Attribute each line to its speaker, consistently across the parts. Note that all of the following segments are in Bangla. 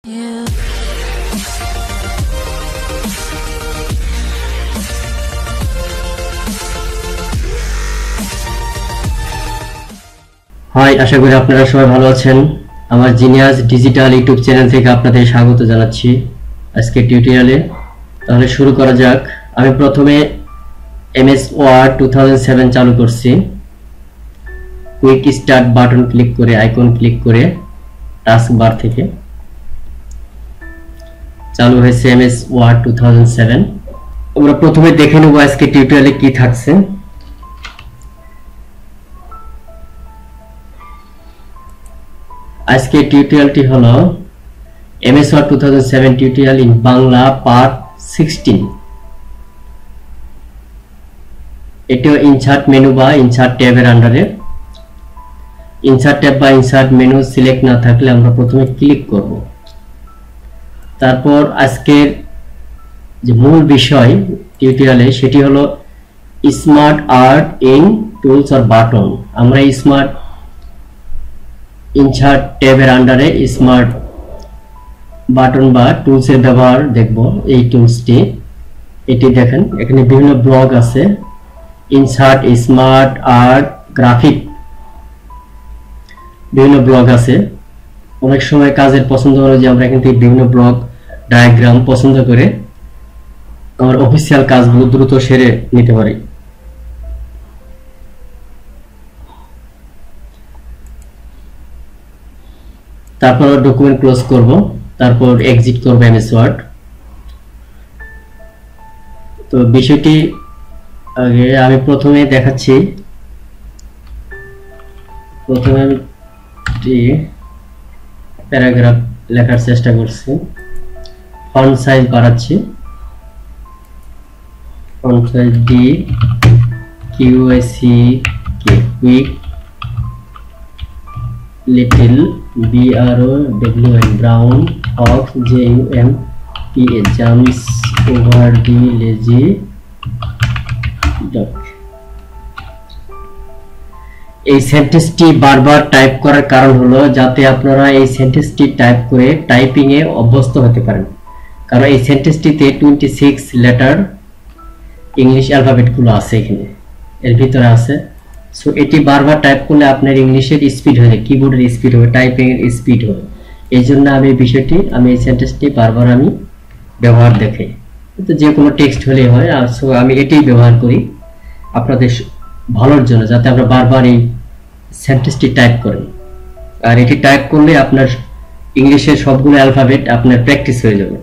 Speaker 1: হাই, আশা করি আপনারা সবাই ভালো আছেন। আমার জিনিয়াস ডিজিটাল ইউটিউব চ্যানেল থেকে আপনাদের স্বাগত জানাচ্ছি আজকে টিউটোরিয়ালে। তাহলে শুরু করা যাক। আমি প্রথমে এমএস ওয়ার্ড 2007 চালু করছি। কুইক স্টার্ট বাটন ক্লিক করে, আইকন ক্লিক করে টাস্ক বার থেকে চালু হয়েছে এমএস ওয়ার্ড 2007। আমরা প্রথমে দেখে নেব আজকে টিউটোরিয়ালে কি থাকছে। আজকে টিউটোরিয়ালটি হলো MS Word 2007 tutorial in Bangla part 16। এটিও ইনসার্ট মেনু বা ইনসার্ট ট্যাবের আন্ডারে। ইনসার্ট ট্যাব বা ইনসার্ট মেনু সিলেক্ট না থাকলে আমরা প্রথমে ক্লিক করব। তারপর আজকের যে মূল বিষয় টিউটোরিয়ালে সেটি হলো smart art in tools or button. আমরা স্মার্ট ইনসার্ট ট্যাবের আন্ডারে স্মার্ট বাটন বা টুলস এর ব্যবহার দেখব। এই টুলসটি এটি দেখেন, এখানে বিভিন্ন ব্লক আছে। ইনসার্ট, স্মার্ট আর্ট, গ্রাফিক, বিভিন্ন ব্লক আছে। অনেক সময় কাজের পছন্দ অনুযায়ী আমরা এখান থেকে বিভিন্ন ব্লক ডায়াগ্রাম পছন্দ করে আমার অফিসিয়াল কাজগুলো দ্রুত সেরে নিতে পারি। তারপর ডকুমেন্ট ক্লোজ করব, তারপর এক্সিট করব এমএস ওয়ার্ড। তো বিষয়টি আগে আমি প্রথমে দেখাচ্ছি। প্রথমে আমি প্যারাগ্রাফ লেখার চেষ্টা করছি। ফন্ট সাইজ বাড়াচ্ছি। Font size the QIC K quick, little BROWN brown, of JUMPA jumps over the lazy dog. এই সেন্টেন্সটি বারবার টাইপ করার কারণ হলো যাতে আপনারা এই সেন্টেন্সটি টাইপ করে টাইপিং এ অভ্যস্ত হতে পারেন। কারণ এই সেন্টেন্সটিতে 26 লেটার ইংলিশ অ্যালফাবেট গুলো আছে, এখানে এর ভিতরে আছে। সো এটি বারবার টাইপ করলে আপনার ইংলিশের স্পিড হবে, কিবোর্ডের স্পিড হবে, টাইপিং এর স্পিড হবে। এই জন্য আমি এই সেন্টেন্সটি বারবার আমি ব্যবহার দেখাই। তো যে কোনো টেক্সট হলেই হয়। সো আমি এটাই ব্যবহার করি আপনাদের ভালোর জন্য, যাতে আমরা বারবার এই সেন্টেন্সটি টাইপ করেন। আর এটি টাইপ করলে আপনার ইংলিশের সবগুলো অ্যালফাবেট আপনার প্র্যাকটিস হয়ে যাবে।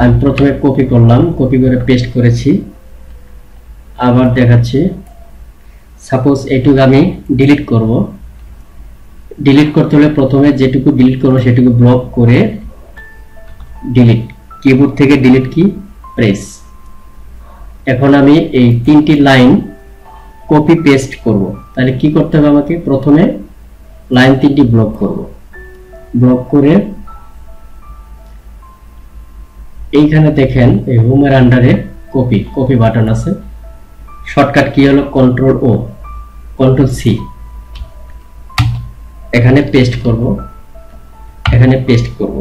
Speaker 1: আমি প্রথমে কপি করলাম, কপি করে পেস্ট করেছি। আবার দেখাচ্ছি। সাপোজ এইটুকু আমি ডিলিট করব। ডিলিট করতে হলে প্রথমে যেটুকু ডিলিট করব সেটুকু ব্লক করে ডিলিট, কিবোর্ড থেকে ডিলিট কি প্রেস। এখন আমি এই তিনটি লাইন কপি পেস্ট করব। তাহলে কি করতে হবে, আমাকে প্রথমে লাইন তিনটি ব্লক করব। ব্লক করে এইখানে দেখেন এই হোমের আন্ডারে কপি বাটন আছে। শর্টকাট কি হলো কন্ট্রোল ও, কন্ট্রোল সি। এখানে পেস্ট করব, এখানে পেস্ট করব।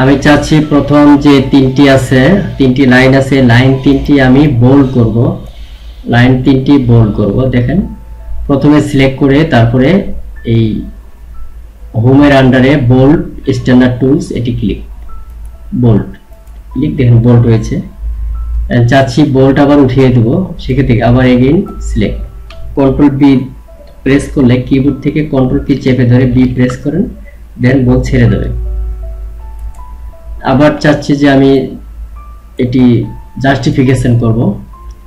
Speaker 1: আমি চাচ্ছি প্রথম যে তিনটি লাইন আছে, লাইন তিনটি আমি বোল্ড করব। লাইন তিনটি বোল্ড করব। দেখেন প্রথমে সিলেক্ট করে তারপরে এই হোমের আন্ডারে বোল্ড স্ট্যান্ডার্ড টুলস, এটি ক্লিক, বোল্ড ক্লিক, দেখেন বোল্ড হয়েছে। চাচ্ছি বোল্ড আবার উঠিয়ে দেব, সেক্ষেত্রে আবার again select, control B press করলে কিবোর্ড থেকে কন্ট্রোল কি চেপে ধরে বি প্রেস করেন, দেন বোল্ড ছেড়ে দেবে। আবার চাচ্ছি যে আমি এটি জাস্টিফিকেশন করব,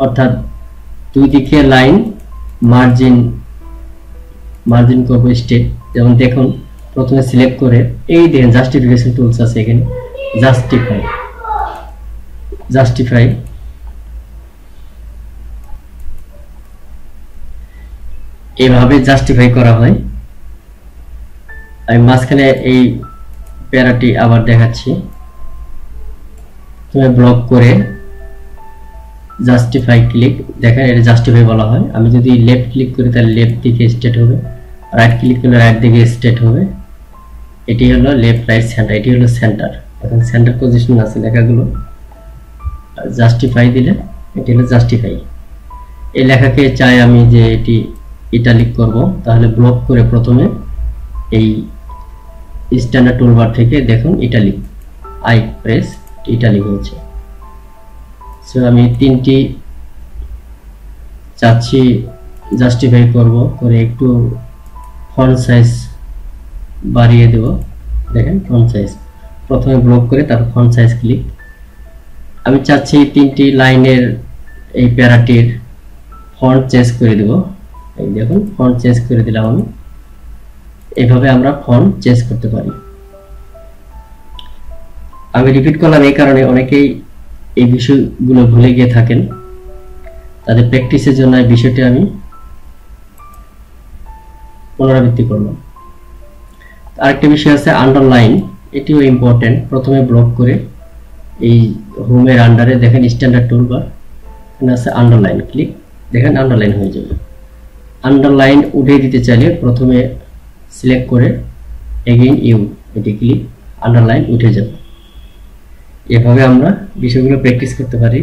Speaker 1: অর্থাৎ দুই দিকে লাইন মার্জিন করব স্টেট। যেমন দেখুন প্রথমে সিলেক্ট করে এই দেখেন জাস্টিফিকেশন টুলস আছে, এখানে জাস্টিফাই এভাবে জাস্টিফাই করা হয়। আমি মাঝখানে এই প্যারাটি আবার দেখাচ্ছি। তুমি ব্লক করে জাস্টিফাই ক্লিক, দেখেন এটা জাস্টিফাই বলা হয়। আমি যদি লেফট ক্লিক করি তাহলে লেফট দিকে স্টেট হবে, রাইট ক্লিক করলে রাইট দিকে স্টেট হবে। এটি হলো লেফট রাইট সেন্টার, এটি হলো সেন্টার। এখন সেন্টার পজিশন আছে লেখাগুলো, জাস্টিফাই দিলে এটি হলো জাস্টিফাই। এই লেখাকে চাই আমি যে এটি ইটালিক করব, তাহলে ব্লক করে প্রথমে এই স্ট্যান্ডার্ড টুলবার থেকে দেখুন ইটালিক, আই প্রেস ইটালিক হয়েছে। সো আমি তিনটি চাচ্ছি জাস্টিফাই করব, করে একটু ফন্ট সাইজ বাড়িয়ে দেব। দেখেন ফন্ট সাইজ, প্রথমে ব্লক করে তারপর ফন্ট সাইজ ক্লিক। আমি চাচ্ছি তিনটি লাইনের এই প্যারাটির ফন্ট চেঞ্জ করে দেব। এই দেখুন ফন্ট চেঞ্জ করে দিলাম আমি। এইভাবে আমরা ফন্ট চেঞ্জ করতে পারি। আমি রিপিট করলাম এই কারণে অনেকেই এই বিষয়গুলো ভুলে গিয়ে থাকেন, তাদের প্র্যাকটিসের জন্য এই বিষয়টি আমি পুনরাবৃত্তি করলাম। আরেকটা বিষয় আছে আন্ডারলাইন, এটিও ইম্পর্টেন্ট। প্রথমে ব্লক করে এই হোমের আন্ডারে দেখেন স্ট্যান্ডার্ড টুলবার, এখানে আছে আন্ডারলাইন, ক্লিক, দেখেন আন্ডারলাইন হয়ে যাবে। আন্ডারলাইন উঠিয়ে দিতে চাইলে প্রথমে সিলেক্ট করে এগেইন ইউ, এটি ক্লিক, আন্ডারলাইন উঠে যাবে। এভাবে আমরা বিষয়গুলো প্র্যাকটিস করতে পারি।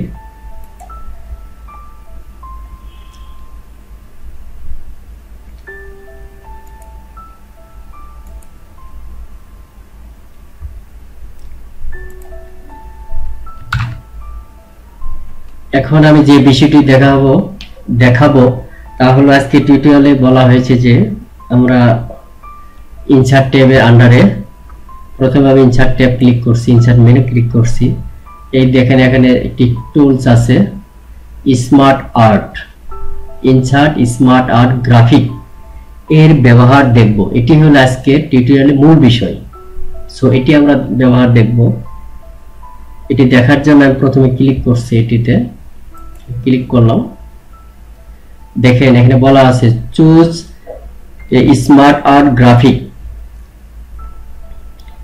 Speaker 1: এখন আমি যে বিষয়টি দেখাবো তা হলো আজকে টিউটোরিয়ালে বলা হয়েছে যে আমরা ইনসার্ট ট্যাবের আন্ডারে প্রথমে আমি ইনসার্ট ট্যাব ক্লিক করছি, ইনসার্ট মেনু ক্লিক করছি। এই দেখেন এখানে একটি টুলস আছে smart art, insert smart art graphic, এর ব্যবহার দেখব। এটি হলো আজকে টিউটোরিয়ালের মূল বিষয়। সো এটি আমরা ব্যবহার দেখব। এটি দেখার জন্য আমি প্রথমে ক্লিক করছি, এটিতে ক্লিক করলাম। দেখেন এখানে বলা আছে চুজ স্মার্ট আর্ট গ্রাফিক,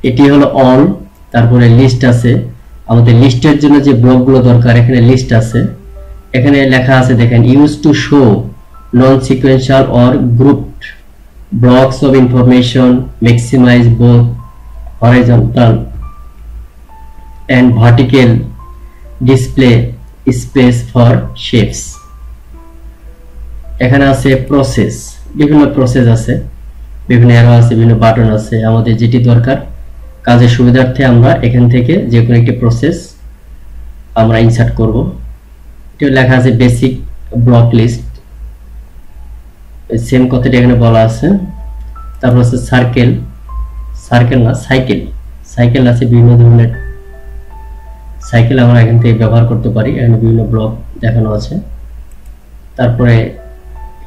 Speaker 1: এটি হলো অল। তারপরে লিস্ট আছে, আমাদের লিস্টের জন্য যে ব্লকগুলো দরকার এখানে লিস্ট আছে। এখানে লেখা আছে দেখেন use to show non sequential or grouped blocks of information, maximise both horizontal and vertical display space for shapes। এখানে আছে প্রসেস, বিভিন্ন প্রসেস আছে, বিভিন্ন অ্যারো আছে, বিভিন্ন বাটন আছে। আমাদের যেটি দরকার কাজের সুবিধার্থে আমরা এখান থেকে যে কোনো একটি প্রসেস আমরা ইনসার্ট করব। এটা লেখা আছে বেসিক ব্লক লিস্ট, সেম কথাটি এখানে বলা আছে। তারপর আছে সার্কেল, সার্কেল না সাইকেল, সাইকেল আছে, বিভিন্ন ধরনের সাইকেল আমরা এখান থেকে ব্যবহার করতে পারি। এখানে বিভিন্ন ব্লক দেখানো আছে। তারপরে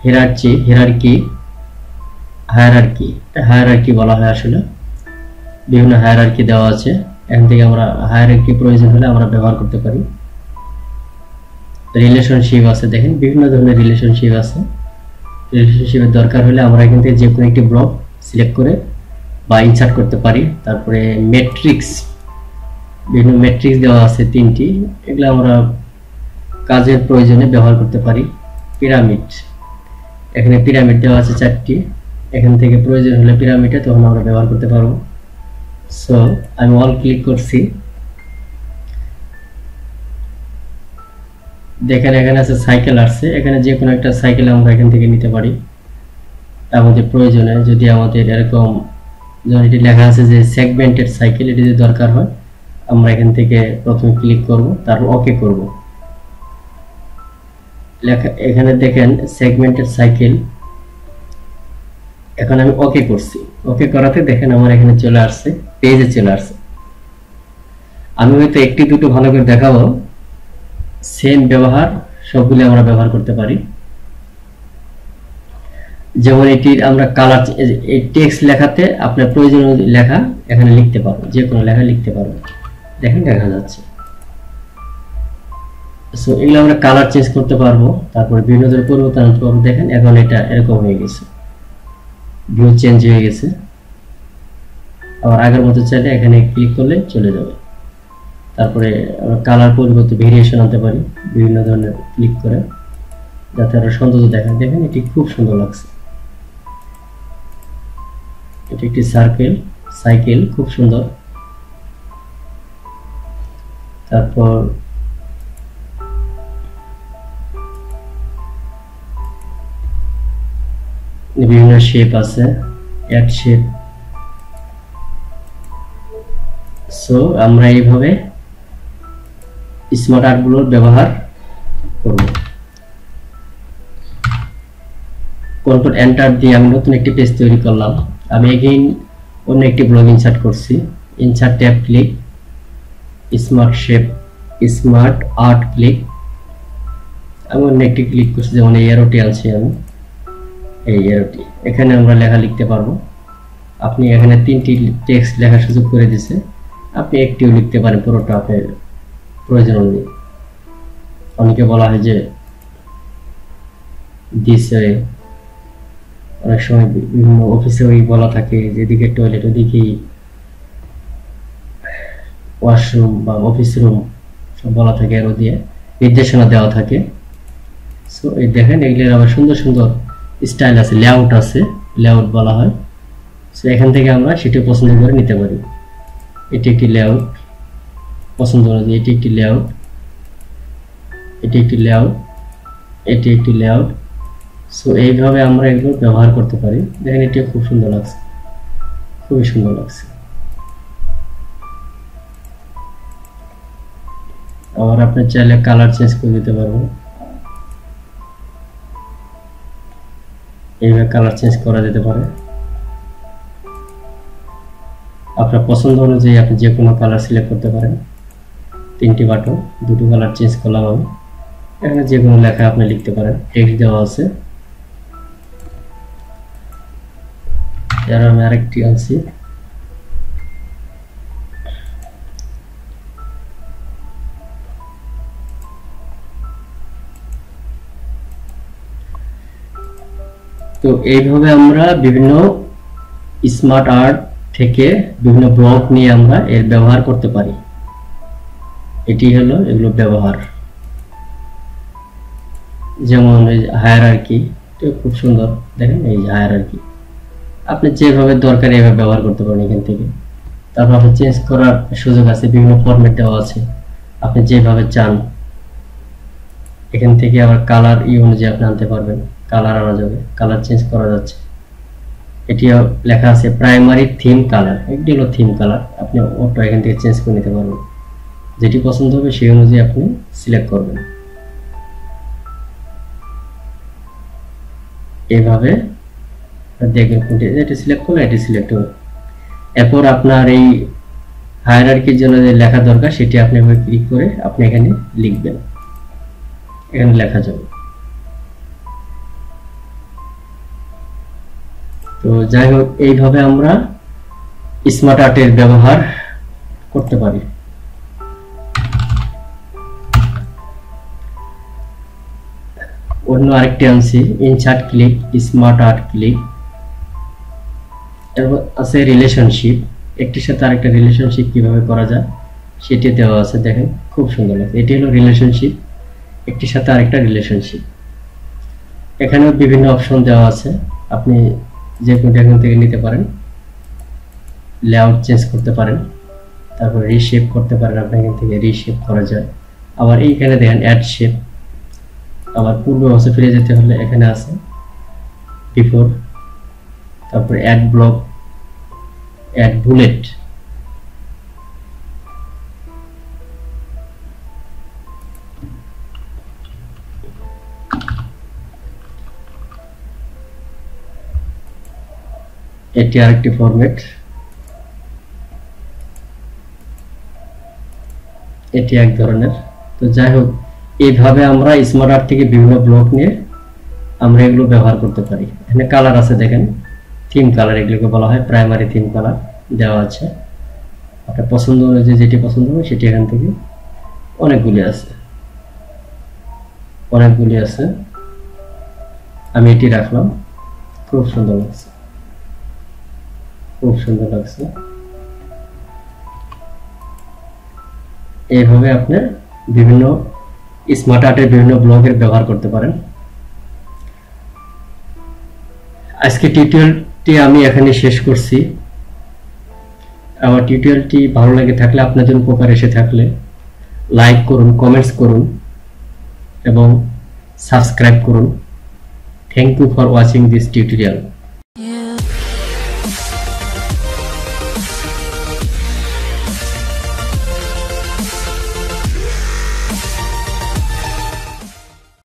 Speaker 1: হিরার্কি, হায়ারার্কি বলা হয় আসলে, বিভিন্ন হায়ারার্কি দেওয়া আছে। এখান থেকে আমরা হায়ারার্কি প্রয়োজন হলে আমরা ব্যবহার করতে পারি। রিলেশনশিপ আছে, দেখেন বিভিন্ন ধরনের রিলেশনশিপ আছে। রিলেশনশিপের দরকার হলে আমরা এখান থেকে যে কোনো একটি ব্লক সিলেক্ট করে বা ইনসার্ট করতে পারি। তারপরে ম্যাট্রিক্স, বিভিন্ন ম্যাট্রিক্স দেওয়া আছে তিনটি, এগুলো আমরা কাজের প্রয়োজনে ব্যবহার করতে পারি। পিরামিড, এখানে পিরামিড দেওয়া আছে চারটি, এখান থেকে প্রয়োজন হলে পিরামিডে তখন আমরা ব্যবহার করতে পারবো। সো আমি অল ক্লিক করছি, দেখেন এখানে আছে সাইকেল আসছে। এখানে যে কোনো একটা সাইকেল আমরা এখান থেকে নিতে পারি আমাদের প্রয়োজনে। যদি আমাদের এরকম যেমন এটি লেখা আছে যে সেগমেন্টেড সাইকেল, এটি যদি দরকার হয় আমরা এখান থেকে প্রথমে ক্লিক করব, তারপর ওকে করব। লেখা এখানে দেখেন সেগমেন্টেড সাইকেল, এখন আমি ওকে করছি। ওকে করাতে দেখেন আমার এখানে চলে আসছে, পেজে চলে আসছে। আমি হয়তো একটি দুটো ভালো করে দেখাবো, সেম ব্যবহার সবগুলো আমরা ব্যবহার করতে পারি। যেমন এটির আমরা কালার, এই টেক্সট লেখাতে আপনার প্রয়োজন অনুযায়ী লেখা এখানে লিখতে পারবো, যে কোনো লেখা লিখতে পারবো, দেখেন দেখা যাচ্ছে। সো এগুলো আমরা কালার চেঞ্জ করতে পারবো, তারপরে বিভিন্ন ধরনের পরিবর্তন আনতে পারবো। দেখেন এখন এটা এরকম হয়ে গেছে, ভিউ চেঞ্জ হয়ে গেছে। আবার আগের মতো চাইলে এখানে ক্লিক করলে চলে যাবে। তারপরে আমরা কালার পরিবর্তে ভেরিয়েশন আনতে পারি বিভিন্ন ধরনের ক্লিক করে, যাতে আরো সৌন্দর্য দেখায়। দেখেন এটি খুব সুন্দর লাগছে। এটি একটি সাইকেল খুব সুন্দর। তারপর বিভিন্ন শেপ আছে, অ্যাড শেপ। সো আমরা এইভাবে স্মার্ট আর্ট গুলোর ব্যবহার করব। কন্ট্রোল এন্টার দিয়ে আমি নতুন একটি পেজ তৈরি করলাম। আমি এগেইন অন্য একটি ব্লগ ইনসার্ট করছি। Insert tab click, smart shape, smart art click. আমি অন্য একটি ক্লিক করছি, যেমন এই এরোটি আনছি আমি, এই এরোটি। এখানে আমরা লেখা লিখতে পারবো। আপনি এখানে 3টি টেক্সট লেখার সুযোগ করে দিয়েছে, আপনি একটিও লিখতে পারেন, পুরোটা আপনার প্রয়োজন নেই। অনেকে বলা হয় যে দিছে, অনেক সময় বিভিন্ন অফিসে ওই বলা থাকে যেদিকে টয়লেট ওদিকেই ওয়াশরুম বা অফিস রুম সব বলা থাকে, এরো দিয়ে নির্দেশনা দেওয়া থাকে। সো এই দেখেন এগুলোর আবার সুন্দর সুন্দর স্টাইল আছে, লেআউট আছে, লেআউট বলা হয়। সো এখান থেকে আমরা সেটা পছন্দ করে নিতে পারি। এটি একটি লেআউট পছন্দ অনুযায়ী, এটি একটি লেআউট, এটি একটি লেআউট, এটি একটি লেআউট। সো এইভাবে আমরা এগুলো ব্যবহার করতে পারি। দেখেন এটি খুব সুন্দর লাগছে, খুবই সুন্দর লাগছে। আবার আপনি চাইলে কালার চেঞ্জ করে দিতে পারবেন। এইভাবে কালার চেঞ্জ করা যেতে পারে আপনার পছন্দ অনুযায়ী। আপনি যে কোনো কালার সিলেক্ট করতে পারেন। 3টি বাটন, 2টি কালার চেঞ্জ করলাম আমি। এখানে যে কোনো লেখা আপনি লিখতে পারেন, টেক্সট দেওয়া আছে। এর আমি আরেকটি আনছি, তো এইভাবে আমরা বিভিন্ন স্মার্ট আর্ট থেকে বিভিন্ন ব্লক নিয়ে আমরা এর ব্যবহার করতে পারি। এটি হলো এগুলো ব্যবহার। যেমন এই হায়ারার্কি, এটা খুব সুন্দর। দেখেন এই হায়ারার্কি আপনি যেভাবে দরকার এইভাবে ব্যবহার করতে পারেন এখান থেকে। তারপর আপনি চেঞ্জ করার সুযোগ আছে, বিভিন্ন ফরম্যাট দেওয়া আছে, আপনি যেভাবে চান। এখান থেকে আবার কালার অনুযায়ী আপনি আনতে পারবেন, কালার আনা যাবে, কালার চেঞ্জ করা যাচ্ছে। এটিও লেখা আছে প্রাইমারি থিম কালার, এটি হলো থিম কালার। আপনি অটো এখান থেকে চেঞ্জ করে নিতে পারবেন, যেটি পছন্দ হবে সেই অনুযায়ী আপনি সিলেক্ট করবেন। এইভাবে দেখবেন কোনটি, এটি সিলেক্ট করলে এটি সিলেক্ট হবে। এরপর আপনার এই হায়ারার্কির জন্য যে লেখা দরকার সেটি আপনি ক্লিক করে আপনি এখানে লিখবেন, এখানে লেখা যাবে। তো যাই হোক, এইভাবে আমরা স্মার্ট আর্টের ব্যবহার করতে পারি। অন্য আরেকটি আনছি, insert click, smart art click. এরপর আছে রিলেশনশিপ, একটির সাথে আরেকটা রিলেশনশিপ কিভাবে করা যায় সেটি দেওয়া আছে। দেখেন খুব সুন্দর লাগে। এটি হলো রিলেশনশিপ, একটির সাথে আরেকটা রিলেশনশিপ। এখানেও বিভিন্ন অপশন দেওয়া আছে, আপনি যে কোনটা এখান থেকে নিতে পারেন। লেআউট চেঞ্জ করতে পারেন, তারপর রিশেপ করতে পারেন, আপনি এখান থেকে রিশেপ করা যায়। আবার এইখানে দেখেন অ্যাড শেপ, আবার পূর্ব অবস্থায় ফিরে যেতে হলে এখানে আছে বিফোর, তারপর অ্যাড ব্লক, অ্যাড বুলেট। এটি আরেকটি ফরম্যাট, এটি এক ধরনের। তো যাই হোক, এইভাবে আমরা স্মার্ট আর্ট থেকে বিভিন্ন ব্লক নিয়ে আমরা এগুলো ব্যবহার করতে পারি। এখানে কালার আছে, দেখেন থিম কালার, এগুলোকে বলা হয় প্রাইমারি থিম কালার দেওয়া আছে। আপনার পছন্দ অনুযায়ী যেটি পছন্দ হবে সেটি এখান থেকে অনেকগুলি আছে, অনেকগুলি আছে। আমি এটি রাখলাম, খুব সুন্দর লাগছে, খুব সুন্দর লাগছে। এইভাবে আপনি বিভিন্ন স্মার্ট আর্টের বিভিন্ন ব্লগের ব্যবহার করতে পারেন। আজকে টিউটোরিয়ালটি আমি এখানে শেষ করছি। আমার টিউটোরিয়ালটি ভালো লেগে থাকলে, আপনাদের উপকার এসে থাকলে লাইক করুন, কমেন্টস করুন এবং সাবস্ক্রাইব করুন। Thank you for watching this tutorial.